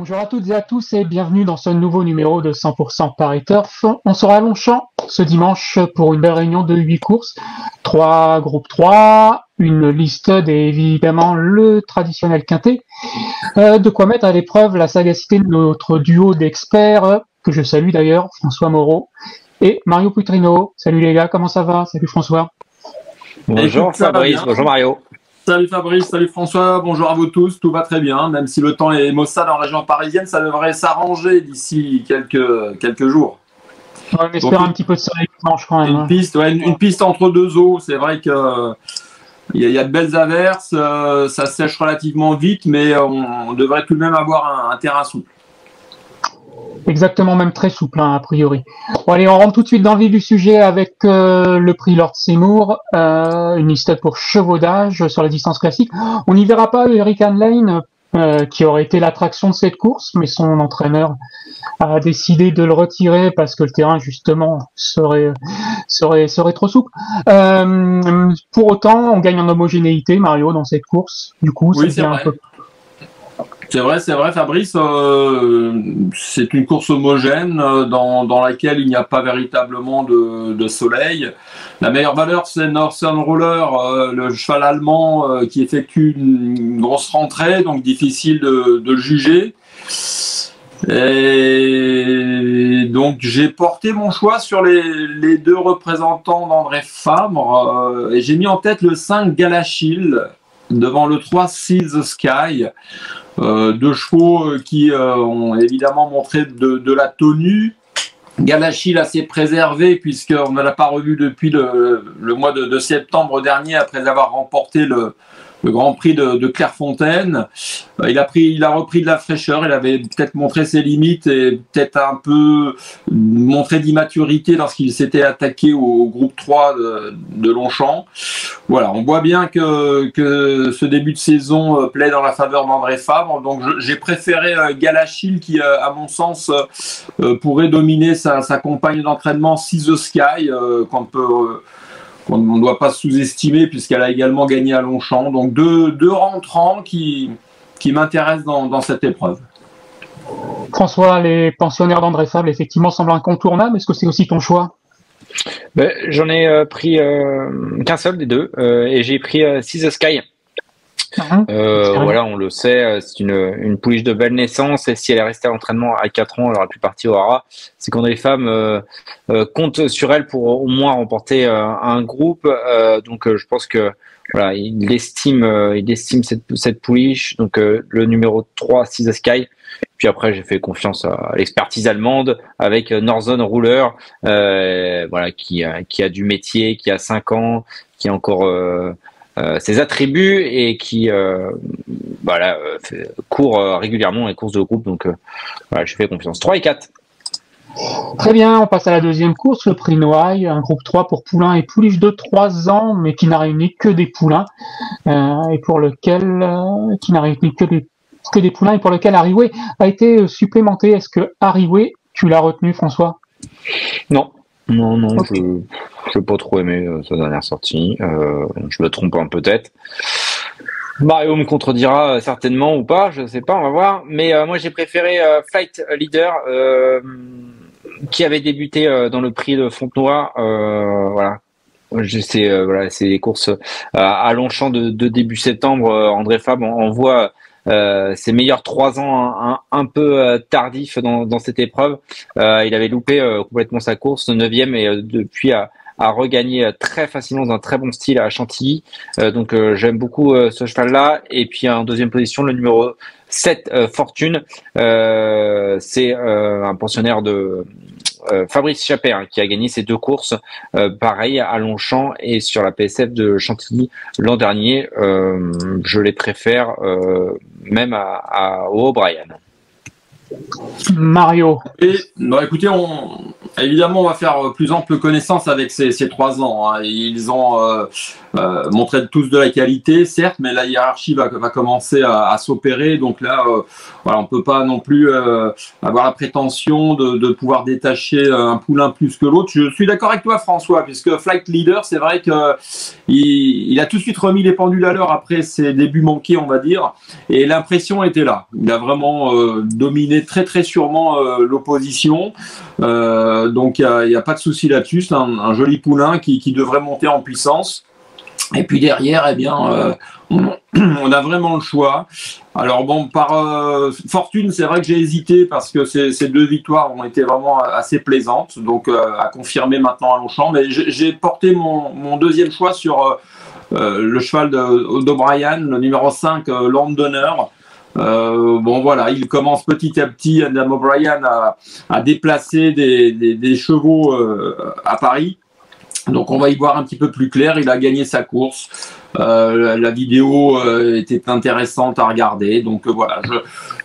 Bonjour à toutes et à tous et bienvenue dans ce nouveau numéro de 100% Paris Turf. On sera à Longchamp ce dimanche pour une belle réunion de 8 courses, 3 groupes 3, une liste et évidemment le traditionnel quintet. De quoi mettre à l'épreuve la sagacité de notre duo d'experts, que je salue d'ailleurs, François Moreau et Mario Putrino. Salut les gars, comment ça va? Salut François. Bonjour Fabrice, bonjour Mario. Salut Fabrice, salut François, bonjour à vous tous, tout va très bien, même si le temps est maussade en région parisienne, ça devrait s'arranger d'ici quelques jours. On espère un petit peu de soleil dimanche quand même. Une piste entre deux eaux, c'est vrai que il y a de belles averses, ça sèche relativement vite, mais on devrait tout de même avoir un terrain souple. Exactement, même très souple, hein, a priori. Bon, allez, on rentre tout de suite dans le vif du sujet avec le prix Lord Seymour, une liste pour chevaudage sur la distance classique. On n'y verra pas Hurricane Lane, qui aurait été l'attraction de cette course, mais son entraîneur a décidé de le retirer parce que le terrain, justement, serait trop souple. Pour autant, on gagne en homogénéité, Mario, dans cette course. Du coup, oui, c'est vrai. C'est vrai, Fabrice. C'est une course homogène dans laquelle il n'y a pas véritablement de soleil. La meilleure valeur, c'est Northern Ruler, le cheval allemand qui effectue une grosse rentrée, donc difficile de le juger. Et donc j'ai porté mon choix sur les deux représentants d'André Fabre et j'ai mis en tête le 5 Galachil devant le 3 See the Sky. Deux chevaux qui ont évidemment montré de la tenue. Galachil assez préservé puisqu'on ne l'a pas revu depuis le mois de septembre dernier après avoir remporté le Grand Prix de Clairefontaine. Il a repris de la fraîcheur, il avait peut-être montré ses limites et peut-être un peu montré d'immaturité lorsqu'il s'était attaqué au groupe 3 de Longchamp. Voilà, on voit bien que ce début de saison plaît dans la faveur d'André Fabre. Donc j'ai préféré Galachil qui, à mon sens, pourrait dominer sa compagne d'entraînement See the Sky, qu'on ne doit pas sous-estimer puisqu'elle a également gagné à Longchamp. Donc deux rentrants qui m'intéressent dans cette épreuve. François, les pensionnaires d'André Fabre, effectivement, semblent incontournables. Est-ce que c'est aussi ton choix? J'en ai pris qu'un seul des deux et j'ai pris See the Sky. Voilà, on le sait, c'est une pouliche de belle naissance et si elle est restée à l'entraînement à 4 ans, elle aurait pu partir au Hara. C'est qu'André Fabre compte sur elle pour au moins remporter un groupe. Donc je pense que voilà, il estime cette pouliche. Donc le numéro 3, See the Sky. Puis après, j'ai fait confiance à l'expertise allemande avec Northern Ruler, voilà, qui a du métier, qui a 5 ans, qui a encore ses attributs et qui court régulièrement les courses de groupe. Donc voilà, je fais confiance. 3 et 4. Très bien, on passe à la deuxième course, le prix Noailles, un groupe 3 pour poulains et pouliches de 3 ans, mais qui n'a réuni que des poulains, et pour lequel qui n'a réuni que des poulains et pour lequel Harry a été supplémenté. Est-ce que Harry, tu l'as retenu, François? Non, okay. Je n'ai pas trop aimé sa dernière sortie. Je me trompe peut-être. Mario me contredira certainement ou pas, je ne sais pas, on va voir. Mais moi, j'ai préféré Flight Leader, qui avait débuté dans le prix de Fontenoy. Voilà. C'est les courses à Longchamp de début septembre. André Fabre envoie ses meilleurs 3 ans un peu tardifs dans cette épreuve. Il avait loupé complètement sa course, 9e, et depuis a regagné très facilement dans un très bon style à Chantilly. Donc j'aime beaucoup ce cheval-là. Et puis en deuxième position, le numéro 7, Fortune. C'est un pensionnaire de Fabrice Chappet, qui a gagné ces 2 courses, pareil à Longchamp et sur la PSF de Chantilly l'an dernier. Je les préfère même au O'Brien. Mario. Et écoutez, évidemment, on va faire plus ample connaissance avec ces 3 ans. Hein. Ils ont montré tous de la qualité, certes, mais la hiérarchie va commencer à s'opérer. Donc là, voilà, on peut pas non plus avoir la prétention de pouvoir détacher un poulain plus que l'autre. Je suis d'accord avec toi, François, puisque Flight Leader, c'est vrai que il a tout de suite remis les pendules à l'heure après ses débuts manqués, on va dire, et l'impression était là. Il a vraiment dominé très très sûrement l'opposition. Donc il y a pas de souci là-dessus. C'est un joli poulain qui devrait monter en puissance. Et puis derrière, eh bien, on a vraiment le choix. Alors bon, par fortune, c'est vrai que j'ai hésité parce que ces 2 victoires ont été vraiment assez plaisantes, donc à confirmer maintenant à Longchamp. Mais j'ai porté mon deuxième choix sur le cheval d'O'Brien, le numéro 5, Londoner. Bon voilà, il commence petit à petit, Adam O'Brien, à déplacer des chevaux à Paris. Donc on va y voir un petit peu plus clair. Il a gagné sa course. La vidéo était intéressante à regarder. Donc voilà,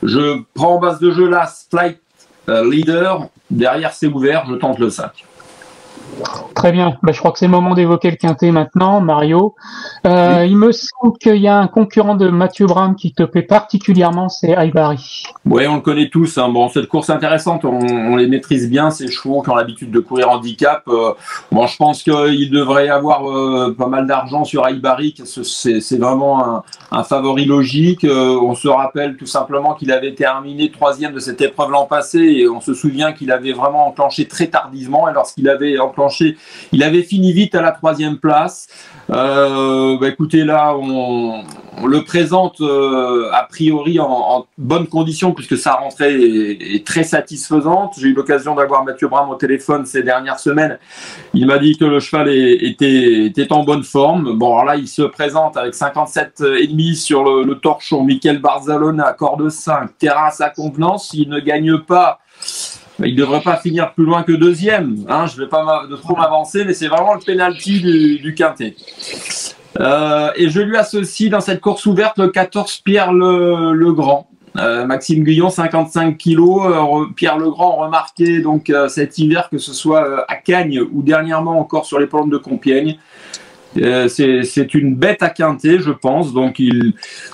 je prends en base de jeu là Flight Leader. Derrière c'est ouvert, je tente le 5. Très bien. Je crois que c'est le moment d'évoquer le quintet maintenant, Mario. Oui. Il me semble qu'il y a un concurrent de Mathieu Brame qui te plaît particulièrement, c'est Aibari. Oui, on le connaît tous. Hein. Bon, cette course intéressante, on les maîtrise bien, ces chevaux qui ont l'habitude de courir handicap. Bon, je pense qu'il devrait y avoir pas mal d'argent sur Aibari. C'est vraiment un favori logique. On se rappelle tout simplement qu'il avait terminé 3e de cette épreuve l'an passé et on se souvient qu'il avait vraiment enclenché très tardivement. Et lorsqu'il avait enclenché, il avait fini vite à la 3e place. Écoutez, là, on le présente a priori en bonne condition puisque sa rentrée est très satisfaisante. J'ai eu l'occasion d'avoir Mathieu Brame au téléphone ces dernières semaines. Il m'a dit que le cheval était en bonne forme. Bon, alors là, il se présente avec 57,5 sur le torchon. Michael Barzalone à corde 5, terrain à sa convenance. S'il ne gagne pas, il ne devrait pas finir plus loin que 2e. Hein, je ne vais pas trop m'avancer, mais c'est vraiment le penalty du quintet. Et je lui associe dans cette course ouverte le 14 Pierre Legrand. Maxime Guyon, 55 kilos. Pierre Legrand remarqué donc cet hiver, que ce soit à Cagnes ou dernièrement encore sur les pentes de Compiègne. C'est une bête à quinter, je pense. Donc,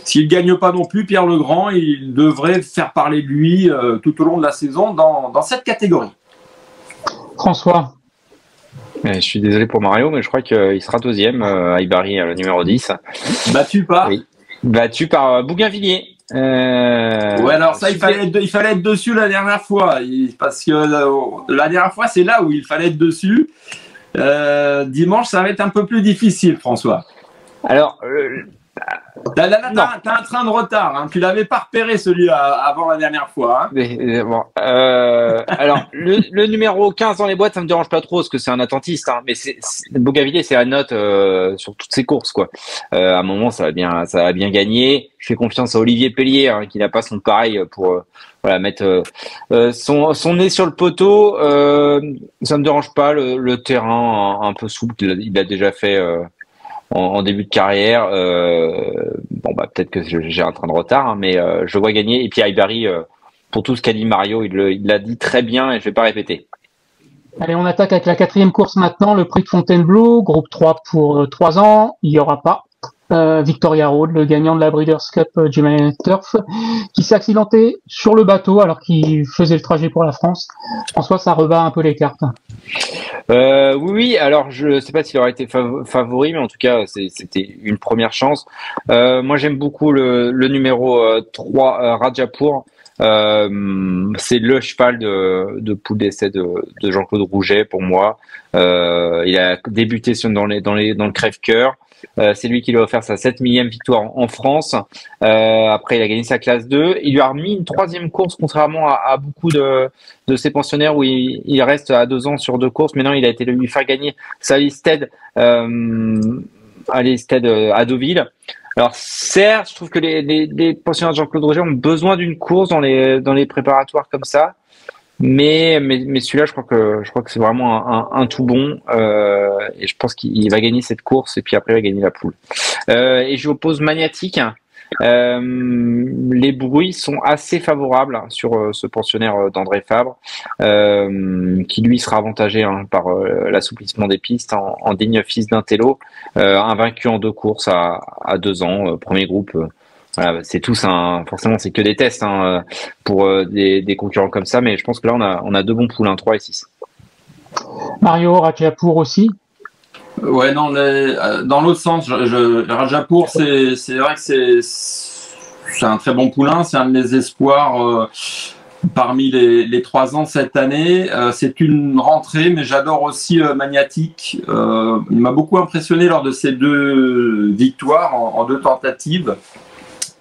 s'il ne gagne pas non plus, Pierre Legrand, il devrait faire parler de lui tout au long de la saison dans cette catégorie. François. Je suis désolé pour Mario, mais je crois qu'il sera 2e, Aibari, le numéro 10. Battu par Battu par Bougainvilliers. Ouais, alors ça, il fallait être dessus la dernière fois. Parce que la dernière fois, c'est là où il fallait être dessus. Dimanche, ça va être un peu plus difficile, François. Alors, Là, t'as un train de retard. Hein. Tu l'avais pas repéré celui avant la dernière fois. Hein. Bon, alors, le numéro 15 dans les boîtes, ça me dérange pas trop parce que c'est un attentiste. Hein, mais Bougainvilliers, c'est la note sur toutes ses courses, quoi. À un moment, ça va bien gagner. Je fais confiance à Olivier Pellier, hein, qui n'a pas son pareil pour voilà, mettre son nez sur le poteau. Ça me dérange pas. Le terrain un peu souple, il a déjà fait. En début de carrière, peut-être que j'ai un train de retard, hein, mais je vois gagner. Et puis Aibari, pour tout ce qu'a dit Mario, il l'a dit très bien et je vais pas répéter. Allez, on attaque avec la 4e course maintenant, le prix de Fontainebleau, groupe 3 pour 3 ans. Il y aura pas Victoria Road, le gagnant de la Breeders' Cup German Turf, qui s'est accidenté sur le bateau alors qu'il faisait le trajet pour la France. François, ça rebat un peu les cartes. Oui, alors je sais pas s'il aurait été favori, mais en tout cas c'était une première chance. Moi j'aime beaucoup le numéro 3 Rajapour. C'est le cheval de poule d'essai de Jean-Claude Rouget pour moi. Il a débuté dans le crève-cœur. C'est lui qui lui a offert sa 7e victoire en France. Après, il a gagné sa classe 2. Il lui a remis une 3e course, contrairement à beaucoup de ses pensionnaires où il reste à 2 ans sur 2 courses. Maintenant, il a été lui faire gagner sa listed à Deauville. Alors certes, je trouve que les pensionnaires de Jean-Claude Rouget ont besoin d'une course dans les préparatoires comme ça. Mais celui-là, je crois que c'est vraiment un tout bon, et je pense qu'il va gagner cette course et puis après il va gagner la poule. Et je oppose Magnatique, Les bruits sont assez favorables sur ce pensionnaire d'André Fabre, qui lui sera avantagé par l'assouplissement des pistes en digne fils d'un télo, invaincu en 2 courses à 2 ans, premier groupe. Voilà, c'est tous forcément c'est que des tests pour des concurrents comme ça, mais je pense que là on a 2 bons poulains, 3 et 6. Mario, Rajapour aussi. Ouais, non, dans l'autre sens, Rajapour, c'est vrai que c'est un très bon poulain, c'est un de mes espoirs parmi les 3 ans cette année. C'est une rentrée, mais j'adore aussi Magnatique. Il m'a beaucoup impressionné lors de ces 2 victoires en 2 tentatives.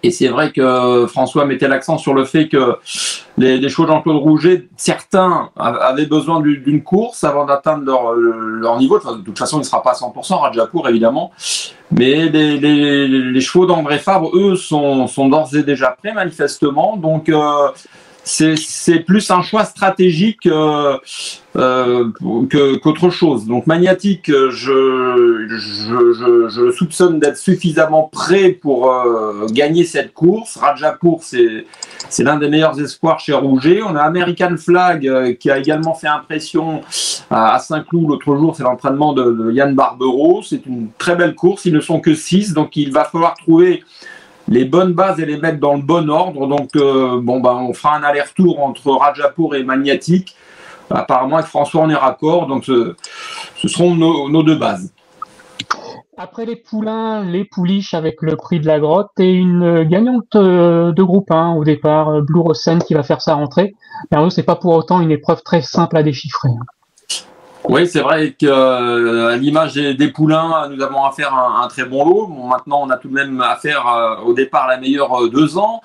Et c'est vrai que François mettait l'accent sur le fait que les chevaux Jean-Claude Rouget, certains avaient besoin d'une course avant d'atteindre leur niveau. Enfin, de toute façon, il ne sera pas à 100%, Rajapour évidemment. Mais les chevaux d'André Fabre, eux, sont d'ores et déjà prêts manifestement. Donc c'est plus un choix stratégique qu'autre chose. Donc Magnatique, je le soupçonne d'être suffisamment prêt pour gagner cette course. Rajapour, c'est l'un des meilleurs espoirs chez Rouget. On a American Flag qui a également fait impression à Saint-Cloud l'autre jour. C'est l'entraînement de Yann Barbero. C'est une très belle course. Ils ne sont que 6, donc il va falloir trouver les bonnes bases et les mettre dans le bon ordre. Donc, on fera un aller-retour entre Rajapour et Magnatique. Apparemment, avec François, on est raccord. Donc, ce seront nos 2 bases. Après les poulains, les pouliches avec le prix de la grotte et une gagnante de groupe 1 au départ, Blue Rosen qui va faire sa rentrée. Mais c'est pas pour autant une épreuve très simple à déchiffrer. Oui, c'est vrai qu'à l'image des poulains, nous avons affaire à un très bon lot. Bon, maintenant, on a tout de même affaire au départ la meilleure 2 ans.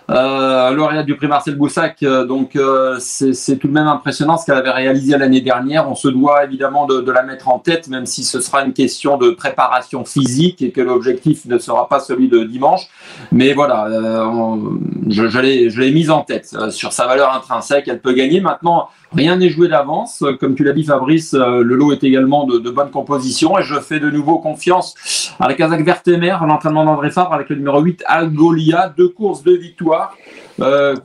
Lauréate du prix Marcel Boussac, donc c'est tout de même impressionnant ce qu'elle avait réalisé l'année dernière. On se doit évidemment de la mettre en tête, même si ce sera une question de préparation physique et que l'objectif ne sera pas celui de dimanche. Mais voilà, je l'ai mise en tête. Sur sa valeur intrinsèque, elle peut gagner. Maintenant, rien n'est joué d'avance. Comme tu l'as dit, Fabrice, le lot est également de bonne composition et je fais de nouveau confiance à la Kazakh Vertemer, l'entraînement d'André Fabre avec le numéro 8, Algolia. 2 courses, 2 victoires.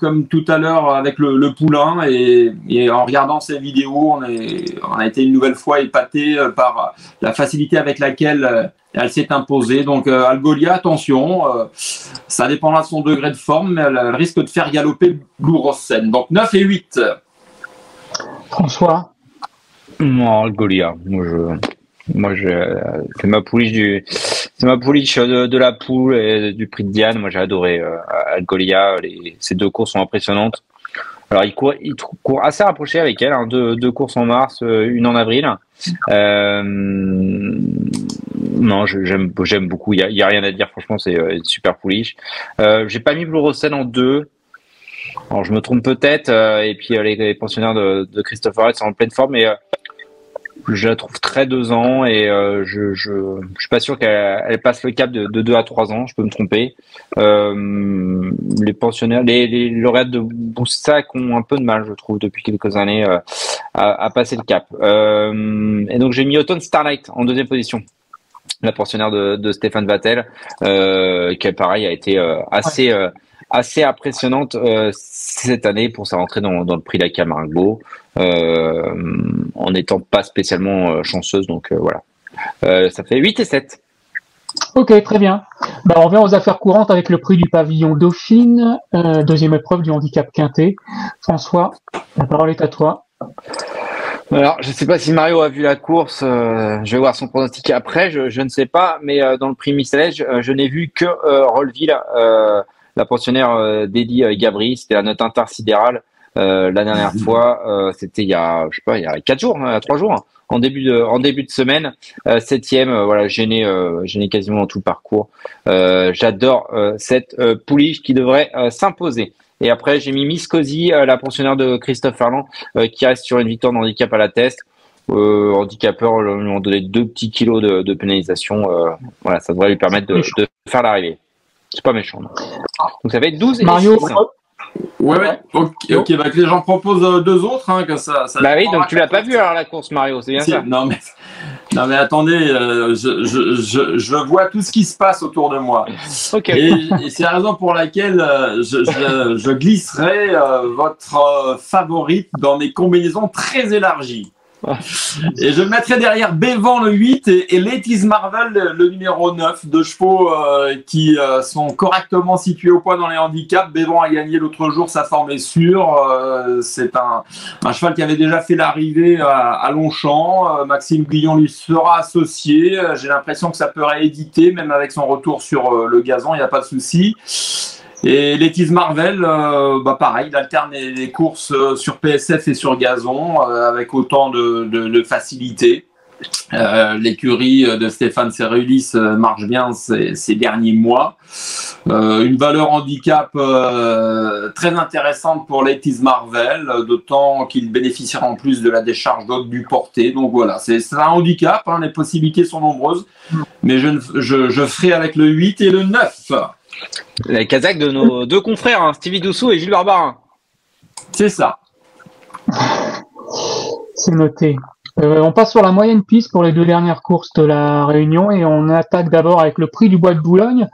Comme tout à l'heure avec le poulain et en regardant ces vidéos, on a été une nouvelle fois épaté par la facilité avec laquelle elle s'est imposée. Donc Algolia, attention, ça dépendra de son degré de forme, mais elle risque de faire galoper Blue Rosen. Donc 9 et 8. François? Non, Algolia. C'est ma pouliche de la poule et du prix de Diane. Moi, j'ai adoré Algolia. Ces 2 courses sont impressionnantes. Alors, il court assez rapproché avec elle. 2 courses en mars, une en avril. Non, j'aime beaucoup. Il y a rien à dire. Franchement, c'est une super pouliche. J'ai pas mis Blue Rosen en 2. Alors, je me trompe peut-être. Et puis, les pensionnaires de Christophe Arrête sont en pleine forme. Mais je la trouve très 2 ans et je suis pas sûr qu'elle passe le cap de 2 à 3 ans. Je peux me tromper. Les pensionnaires, les lauréates de Boussac ont un peu de mal, je trouve, depuis quelques années à passer le cap. Et donc j'ai mis Autumn Starlight en 2e position. La pensionnaire de Stéphane Vattel, qui pareil a été assez impressionnante cette année pour sa rentrée dans le prix de la Camargo, en n'étant pas spécialement chanceuse. Donc voilà, ça fait 8 et 7. Ok, très bien. On revient aux affaires courantes avec le prix du pavillon Dauphine, 2e épreuve du handicap quintet. François, la parole est à toi. Alors, je ne sais pas si Mario a vu la course. Je vais voir son pronostic après. Je ne sais pas, mais dans le prix Misselège, je n'ai vu que Rolleville, la pensionnaire d'Eddie Gabri. C'était la note intersidérale la dernière fois. C'était il y a 4 jours, 3 jours, en début de semaine. 7e, voilà, gêné quasiment dans tout le parcours. J'adore cette pouliche qui devrait s'imposer. Et après, j'ai mis Miss Cozy, la pensionnaire de Christophe Ferland, qui reste sur une victoire d'handicap à la test. Handicapeur, lui ont donné 2 petits kilos de pénalisation. Voilà, ça devrait lui permettre de faire l'arrivée. C'est pas méchant, non. Donc ça va être 12 et Mario, 6. Ouais. Ok, bah, que j'en propose deux autres, hein, que ça bah oui, donc tu l'as pas vu alors la course, Mario, c'est bien ça. Non mais attendez, je vois tout ce qui se passe autour de moi. Ok. Et c'est la raison pour laquelle je glisserai votre favorite dans des combinaisons très élargies. Et je mettrai derrière Bévan le 8 et Ladies Marvel le numéro 9, deux chevaux qui sont correctement situés au poids dans les handicaps. Bévan a gagné l'autre jour, sa forme est sûre. C'est un cheval qui avait déjà fait l'arrivée à Longchamp. Maxime Guillon lui sera associé. J'ai l'impression que ça peut rééditer, même avec son retour sur le gazon, il n'y a pas de souci. Et Ladies Marvel, pareil, il alterne les courses sur PSF et sur gazon avec autant de facilité. L'écurie de Stéphane Cerulis marche bien ces derniers mois. Une valeur handicap très intéressante pour Ladies Marvel, d'autant qu'il bénéficiera en plus de la décharge d'Aude du Porté. Donc voilà, c'est un handicap, hein, les possibilités sont nombreuses, mais je ferai avec le 8 et le 9. Les Kazakhs de nos deux confrères, hein, Stevie Doussou et Gilles Barbarin. C'est ça. C'est noté. On passe sur la moyenne piste pour les deux dernières courses de la Réunion et on attaque d'abord avec le prix du Bois de Boulogne,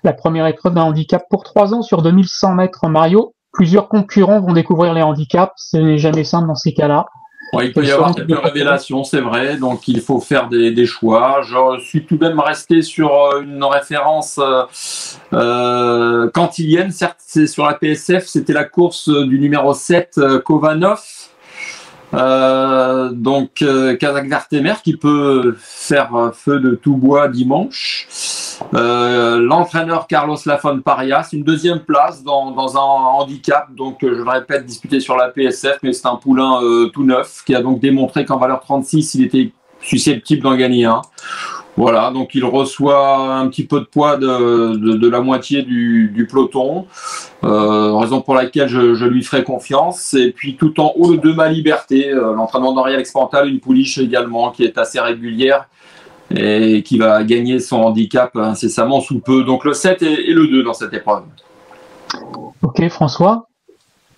la première épreuve d'un handicap pour 3 ans sur 2100 mètres. Mario, plusieurs concurrents vont découvrir les handicaps, ce n'est jamais simple dans ces cas-là. Ouais, il peut y avoir quelques révélations, c'est vrai, donc il faut faire des choix. Je suis tout de même resté sur une référence cantilienne, certes c'est sur la PSF, c'était la course du numéro 7, Kovanov. Kazakh Vertemer qui peut faire feu de tout bois dimanche. L'entraîneur Carlos Lafon Parias, une deuxième place dans un handicap, donc je le répète, disputé sur la PSF, mais c'est un poulain tout neuf qui a donc démontré qu'en valeur 36 il était susceptible d'en gagner un. Voilà, donc il reçoit un petit peu de poids de la moitié du peloton, raison pour laquelle je lui ferai confiance. Et puis tout en haut, le 2 Ma Liberté, l'entraînement d'Henri-Alex Pantal, une pouliche également qui est assez régulière et qui va gagner son handicap incessamment sous peu. Donc le 7 et le 2 dans cette épreuve. Ok, François.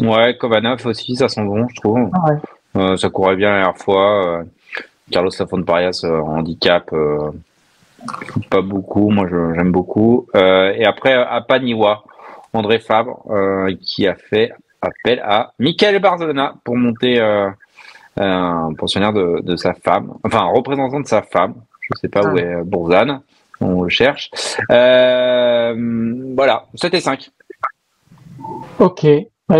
Ouais, Kovanov aussi, ça sent bon, je trouve. Ah ouais. Ça courait bien la dernière fois. Carlos Lafon Parias handicap, pas beaucoup, moi j'aime beaucoup. Et après, Apaniwa, André Fabre, qui a fait appel à Michael Barzana pour monter un pensionnaire de sa femme, enfin un représentant de sa femme. Je sais pas où est Bourzane, on le cherche. Voilà, 7 et 5. Ok,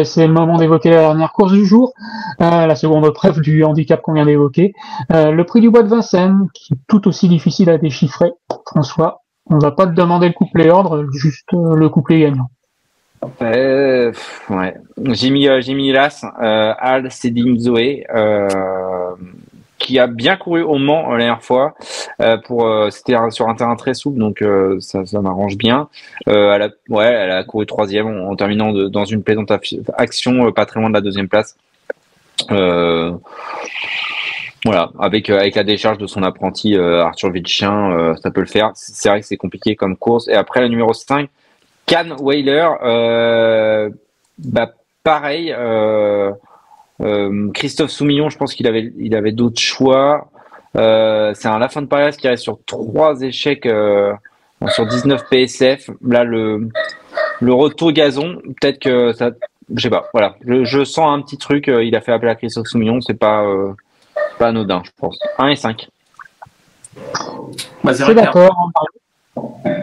c'est le moment d'évoquer la dernière course du jour, la seconde preuve du handicap qu'on vient d'évoquer. Le prix du Bois de Vincennes, qui est tout aussi difficile à déchiffrer. François, on va pas te demander le couplet ordre, juste le couplet gagnant. Ouais. J'ai mis Las, Al Sedim Zoé, qui a bien couru au Mans la dernière fois. C'était sur un terrain très souple, donc ça m'arrange bien. Elle a couru 3e en terminant dans une plaisante action, pas très loin de la 2e place. Voilà, avec la décharge de son apprenti Arthur Vilchien, ça peut le faire. C'est vrai que c'est compliqué comme course. Et après, le numéro 5, Can Whaler, pareil. Christophe Soumillon, je pense qu'il avait d'autres choix. C'est un Lafon Parias qui reste sur 3 échecs sur 19 PSF. Là, le retour gazon, peut-être que ça, je sais pas. Voilà, je sens un petit truc. Il a fait appel à Christophe Soumillon, c'est pas anodin, je pense. 1 et 5. C'est d'accord.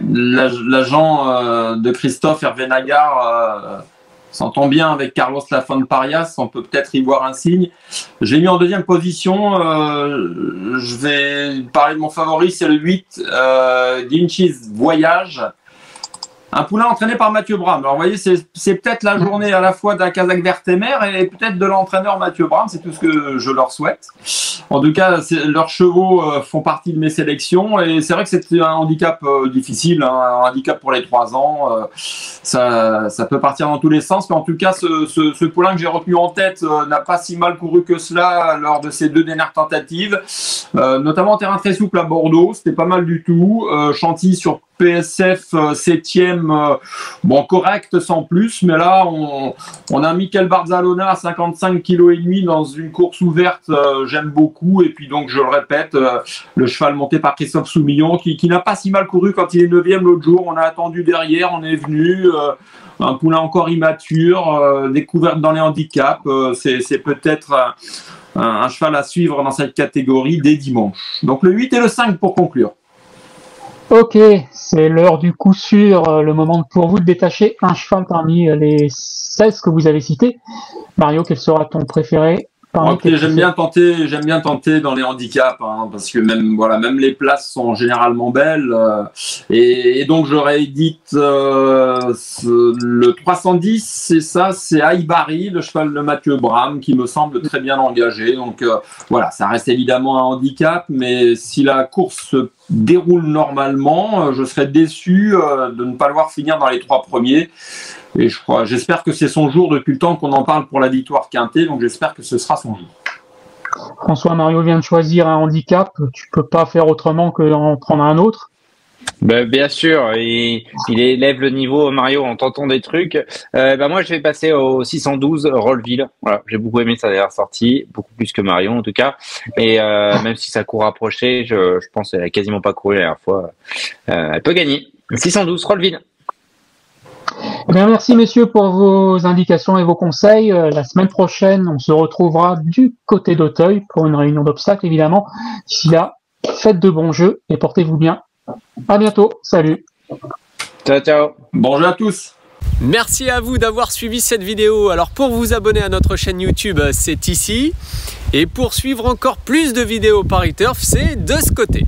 L'agent de Christophe, Hervé Nagard, s'entend bien avec Carlos Lafon Parias, on peut peut-être y voir un signe. J'ai mis en 2e position, je vais parler de mon favori, c'est le 8, Ginchis Voyage. Un poulain entraîné par Mathieu Bram. Alors vous voyez, c'est peut-être la journée à la fois d'un Kazakh Vertemer et peut-être de l'entraîneur Mathieu Bram, c'est tout ce que je leur souhaite. En tout cas, leurs chevaux font partie de mes sélections et c'est vrai que c'est un handicap difficile, hein, un handicap pour les 3 ans. Ça peut partir dans tous les sens, mais en tout cas, ce poulain que j'ai retenu en tête n'a pas si mal couru que cela lors de ses 2 dernières tentatives, notamment en terrain très souple à Bordeaux, c'était pas mal du tout. Chantilly sur PSF 7e, bon, correct sans plus, mais là, on a Mikel Barzalona à 55,5 kg dans une course ouverte, j'aime beaucoup, et puis donc, je le répète, le cheval monté par Christophe Soumillon, qui n'a pas si mal couru quand il est 9e l'autre jour, on a attendu derrière, on est venu, un poulain encore immature, découverte dans les handicaps, c'est peut-être un cheval à suivre dans cette catégorie dès dimanche. Donc le 8 et le 5 pour conclure. Ok, c'est l'heure du coup sûr, le moment pour vous de détacher un cheval parmi les 16 que vous avez cités. Mario, quel sera ton préféré? Okay, j'aime bien tenter dans les handicaps, hein, parce que même les places sont généralement belles, et donc j'aurais dit le 310, c'est Aïbari, le cheval de Mathieu Bram, qui me semble très bien engagé. Donc voilà, ça reste évidemment un handicap, mais si la course se déroule normalement, je serais déçu de ne pas le voir finir dans les 3 premiers. Et j'espère que c'est son jour depuis le temps qu'on en parle pour la victoire quintée, donc j'espère que ce sera son jour. François, Mario vient de choisir un handicap, tu peux pas faire autrement que d'en prendre un autre? Ben, bien sûr, il élève le niveau, Mario, en tentant des trucs. Moi, je vais passer au 612 Rollville. Voilà, j'ai beaucoup aimé sa dernière sortie, beaucoup plus que Marion en tout cas. Et même si ça court rapproché, je pense qu'elle a quasiment pas couru la dernière fois. Elle peut gagner. 612 Rollville. Eh bien, merci messieurs pour vos indications et vos conseils. La semaine prochaine, on se retrouvera du côté d'Auteuil pour une réunion d'obstacles évidemment. D'ici là, faites de bons jeux et portez-vous bien. À bientôt, salut. Ciao, ciao. Bonjour à tous. Merci à vous d'avoir suivi cette vidéo. Alors pour vous abonner à notre chaîne YouTube, c'est ici. Et pour suivre encore plus de vidéos Paris Turf, c'est de ce côté.